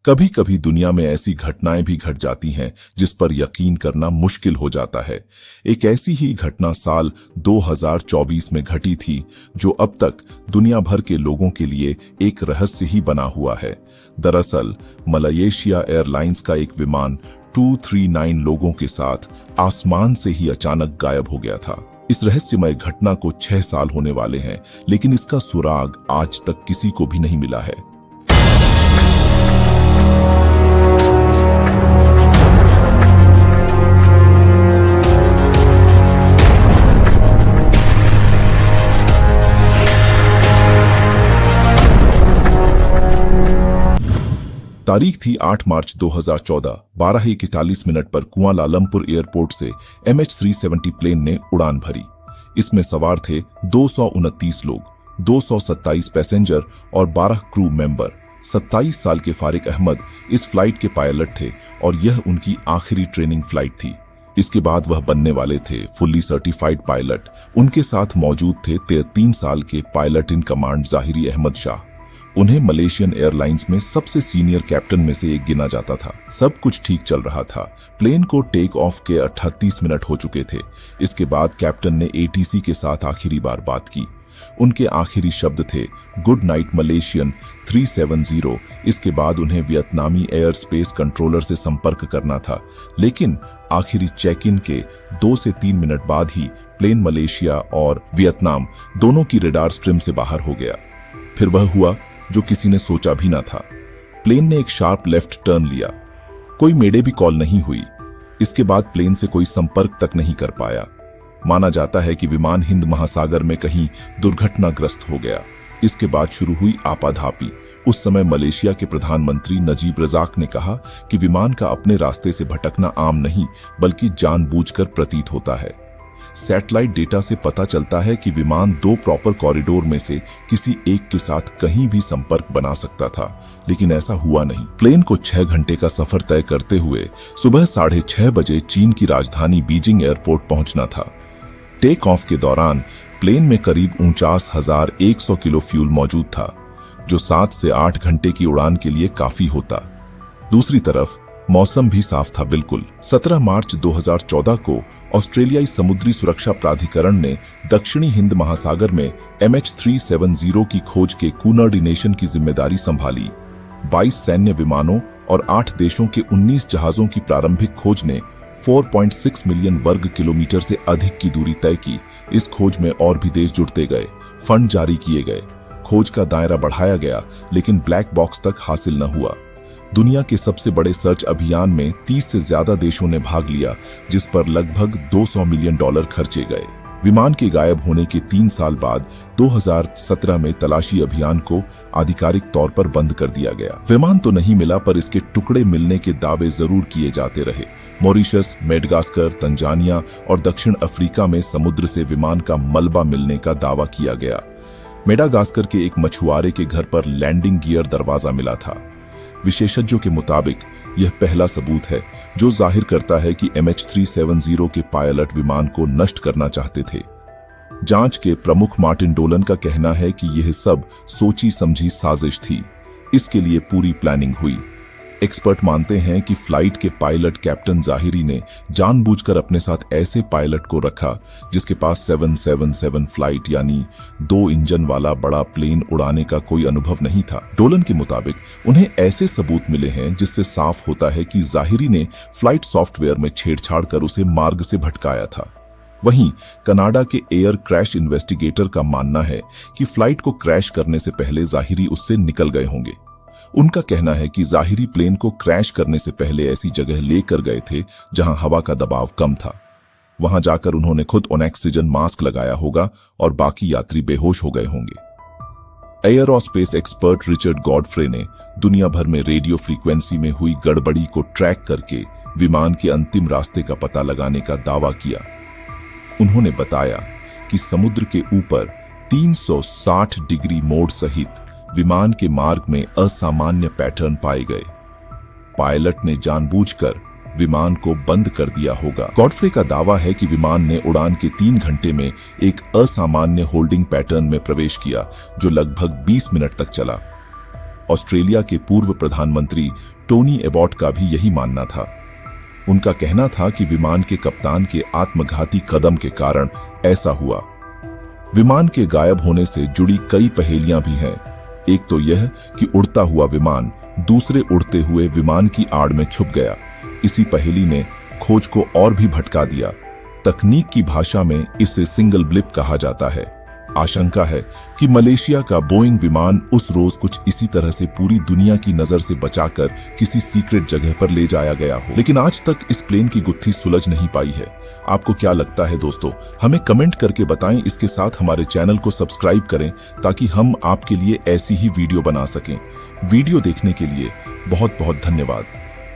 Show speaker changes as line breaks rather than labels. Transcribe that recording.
कभी कभी दुनिया में ऐसी घटनाएं भी घट जाती हैं जिस पर यकीन करना मुश्किल हो जाता है। एक ऐसी ही घटना साल 2024 में घटी थी, जो अब तक दुनिया भर के लोगों के लिए एक रहस्य ही बना हुआ है। दरअसल मलेशिया एयरलाइंस का एक विमान 239 लोगों के साथ आसमान से ही अचानक गायब हो गया था। इस रहस्यमय घटना को 6 साल होने वाले हैं, लेकिन इसका सुराग आज तक किसी को भी नहीं मिला है। तारीख थी 8 मार्च 2014, 12:41 पर कुआलालंपुर एयरपोर्ट से MH370 प्लेन ने उड़ान भरी। इसमें सवार थे 229 लोग, 227 पैसेंजर और 12 क्रू मेंबर। 27 साल के फारिक अहमद इस फ्लाइट के पायलट थे और यह उनकी आखिरी ट्रेनिंग फ्लाइट थी। इसके बाद वह बनने वाले थे फुल्ली सर्टिफाइड पायलट। उनके साथ मौजूद थे 33 साल के pilot in command Zaharie Ahmad Shah. उन्हें मलेशियन एयरलाइंस में सबसे सीनियर कैप्टन में से एक गिना जाता था। सब कुछ ठीक चल रहा था। प्लेन को टेक ऑफ के 38 मिनट हो चुके थे। इसके बाद कैप्टन ने ATC के साथ आखिरी बार बात की। उनके आखिरी शब्द थे गुड नाइट मलेशियन 370। इसके बाद उन्हें वियतनामी एयर स्पेस कंट्रोलर से संपर्क करना था, लेकिन आखिरी चेक इन के 2 से 3 मिनट बाद ही प्लेन मलेशिया और वियतनाम दोनों की रेडार स्ट्रीम से बाहर हो गया। फिर वह हुआ जो किसी ने सोचा भी ना था। प्लेन ने एक शार्प लेफ्ट टर्न लिया। कोई मेडे भी कॉल नहीं हुई। इसके बाद प्लेन से कोई संपर्क तक नहीं कर पाया। माना जाता है कि विमान हिंद महासागर में कहीं दुर्घटनाग्रस्त हो गया। इसके बाद शुरू हुई आपाधापी। उस समय मलेशिया के प्रधानमंत्री नजीब रजाक ने कहा कि विमान का अपने रास्ते से भटकना आम नहीं, बल्कि जानबूझकर प्रतीत होता है। सैटेलाइट डेटा से पता चलता है कि विमान 2 प्रॉपर कॉरिडोर में से किसी एक के साथ कहीं भी संपर्क बना सकता था, लेकिन ऐसा हुआ नहीं। प्लेन को 6 घंटे का सफर तय करते हुए सुबह 6:30 बजे चीन की राजधानी बीजिंग एयरपोर्ट पहुंचना था। टेक ऑफ के दौरान प्लेन में करीब 49,100 किलो फ्यूल मौजूद था, जो 7 से 8 घंटे की उड़ान के लिए काफी होता। दूसरी तरफ मौसम भी साफ था बिल्कुल। 17 मार्च 2014 को ऑस्ट्रेलियाई समुद्री सुरक्षा प्राधिकरण ने दक्षिणी हिंद महासागर में MH370 की खोज के कोऑर्डिनेशन की जिम्मेदारी संभाली। 22 सैन्य विमानों और 8 देशों के 19 जहाजों की प्रारंभिक खोज ने 4.6 मिलियन वर्ग किलोमीटर से अधिक की दूरी तय की। इस खोज में और भी देश जुड़ते गए, फंड जारी किए गए, खोज का दायरा बढ़ाया गया, लेकिन ब्लैक बॉक्स तक हासिल न हुआ। दुनिया के सबसे बड़े सर्च अभियान में 30 से ज्यादा देशों ने भाग लिया, जिस पर लगभग $200 मिलियन खर्चे गए। विमान के गायब होने के 3 साल बाद 2017 में तलाशी अभियान को आधिकारिक तौर पर बंद कर दिया गया। विमान तो नहीं मिला, पर इसके टुकड़े मिलने के दावे जरूर किए जाते रहे। मॉरिशस, मेडागास्कर, तंजानिया और दक्षिण अफ्रीका में समुद्र से विमान का मलबा मिलने का दावा किया गया। मेडागास्कर के एक मछुआरे के घर पर लैंडिंग गियर दरवाजा मिला था। विशेषज्ञों के मुताबिक यह पहला सबूत है जो जाहिर करता है कि MH370 के पायलट विमान को नष्ट करना चाहते थे। जांच के प्रमुख मार्टिन डोलन का कहना है कि यह सब सोची समझी साजिश थी। इसके लिए पूरी प्लानिंग हुई। एक्सपर्ट मानते हैं कि फ्लाइट के पायलट कैप्टन जाहिरी ने जानबूझकर अपने साथ ऐसे पायलट को रखा जिसके पास 777 फ्लाइट यानी 2 इंजन वाला बड़ा प्लेन उड़ाने का कोई अनुभव नहीं था। डोलन के मुताबिक उन्हें ऐसे सबूत मिले हैं जिससे साफ होता है कि जाहिरी ने फ्लाइट सॉफ्टवेयर में छेड़छाड़ कर उसे मार्ग से भटकाया था। वहीं कनाडा के एयर क्रैश इन्वेस्टिगेटर का मानना है कि फ्लाइट को क्रैश करने से पहले जाहिरी उससे निकल गए होंगे। उनका कहना है कि जाहिरी प्लेन को क्रैश करने से पहले ऐसी जगह लेकर गए थे जहां हवा का दबाव कम था। वहां जाकर उन्होंने खुद ऑक्सीजन मास्क लगाया होगा और बाकी यात्री बेहोश हो गए होंगे। एयरोस्पेस एक्सपर्ट रिचर्ड गॉडफ्रे ने दुनिया भर में रेडियो फ्रीक्वेंसी में हुई गड़बड़ी को ट्रैक करके विमान के अंतिम रास्ते का पता लगाने का दावा किया। उन्होंने बताया कि समुद्र के ऊपर 360 डिग्री मोड़ सहित विमान के मार्ग में असामान्य पैटर्न पाए गए। पायलट ने जानबूझकर विमान को बंद कर दिया होगा। गॉडफ्रे का दावा है कि विमान ने उड़ान के 3 घंटे में एक असामान्य होल्डिंग पैटर्न में प्रवेश किया जो लगभग 20 मिनट तक चला ऑस्ट्रेलिया के पूर्व प्रधानमंत्री टोनी एबॉट का भी यही मानना था। उनका कहना था कि विमान के कप्तान के आत्मघाती कदम के कारण ऐसा हुआ। विमान के गायब होने से जुड़ी कई पहेलियां भी हैं। एक तो यह कि उड़ता हुआ विमान दूसरे उड़ते हुए विमान की आड़ में छुप गया। इसी पहेली ने खोज को और भी भटका दिया। तकनीक की भाषा में इसे सिंगल ब्लिप कहा जाता है। आशंका है कि मलेशिया का बोइंग विमान उस रोज कुछ इसी तरह से पूरी दुनिया की नजर से बचाकर किसी सीक्रेट जगह पर ले जाया गया हो, लेकिन आज तक इस प्लेन की गुत्थी सुलझ नहीं पाई है। आपको क्या लगता है दोस्तों? हमें कमेंट करके बताएं। इसके साथ हमारे चैनल को सब्सक्राइब करें ताकि हम आपके लिए ऐसी ही वीडियो बना सकें। वीडियो देखने के लिए बहुत बहुत धन्यवाद।